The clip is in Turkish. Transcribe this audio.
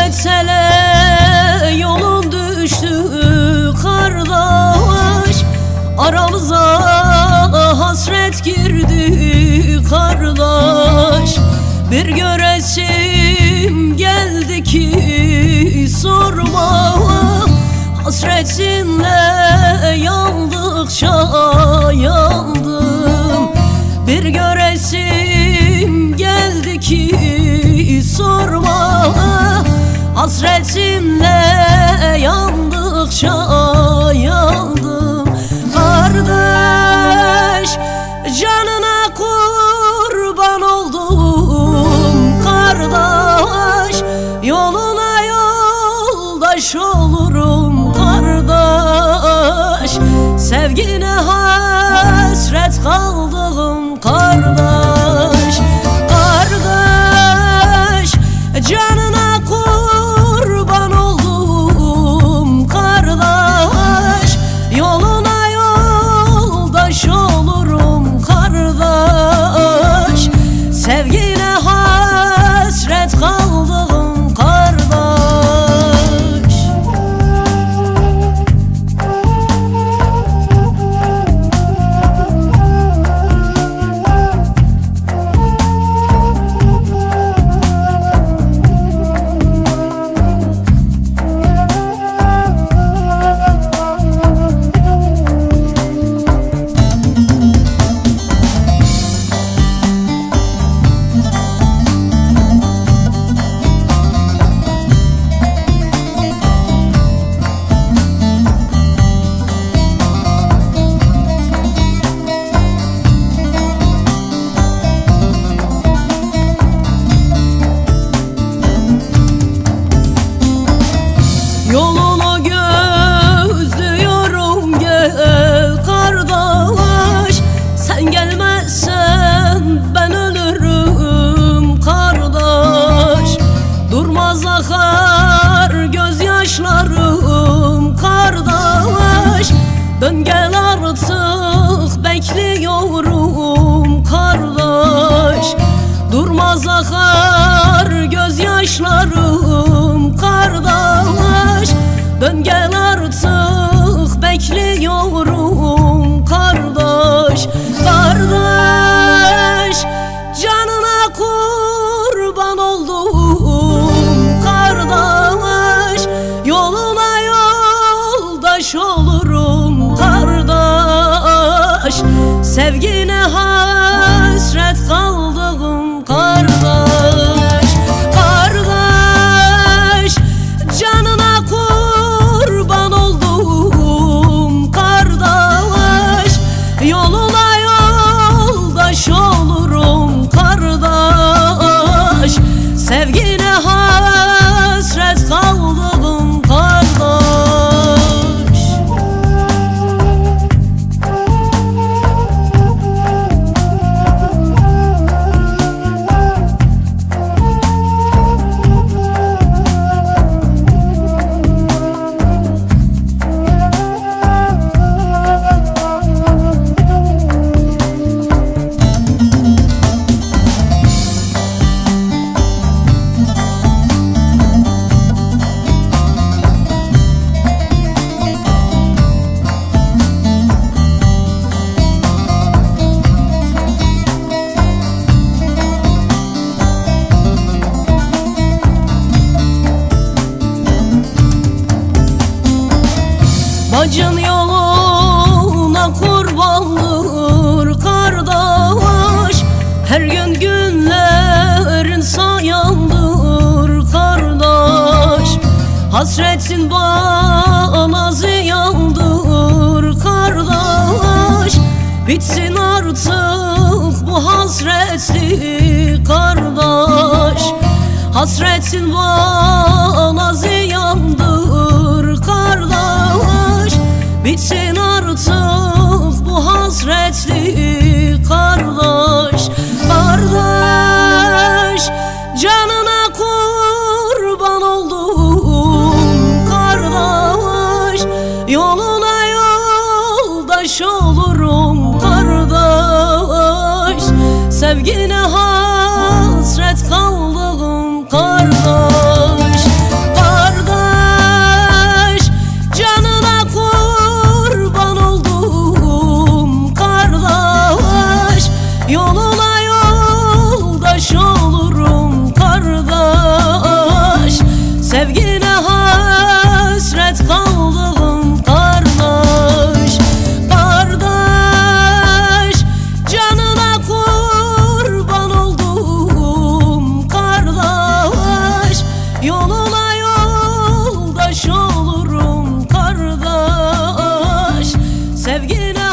Gurbetsele yolun düştü kardeş, aramıza hasret girdi kardeş. Bir göresim geldi ki sorma, hasretinle yandıkça yandım. Bir göresim geldi ki sorma, hasretinle yandıkça yandım. Kardeş, canına kurban oldum kardeş, yoluna yoldaş olurum kardeş. Sevgine hasret kaldım kardeş. Kardeş, canına kurban oldum kardeş, yoluna yoldaş olurum kardeş. Sevgine hasret kaldım kardeş. Yolunu gözlüyorum, gel kardeş. Sen gelmezsen ben ölürüm kardeş. Durmaz akar gözyaşlarım kardeş. Dön gel artık bekliyorum kardeş. Durmaz akar gözyaşlarım kardeş. Dön gel artık bekliyorum kardeş. Kardeş, canına kurban oldum kardeş, yoluna yoldaş olurum kardeş. Sevgine hasret kaldım kardeş. Kardeş, canına kurban oldum kardeş, yoluna yoldaş olurum kardeş. Sevgine hasret kaldım kardeş. Bacın yoluna kurbandır kardeş, her gün günlerin sayandır kardeş. Hasretin bana ziyandır kardeş. Bitsin artık bu hasretli kardeş. Hasretin bana ziyandır kardeş. Bitsin artık bu hasretli kardeş. Kardeş, canına kurban oldum kardeş, yoluna yoldaş olurum kardeş. Sevgine hasret kaldım kardeş. Sevgine hasret kaldım kardeş. Kardeş, canına kurban oldum kardeş. Yoluna yoldaş olurum kardeş. Sevgine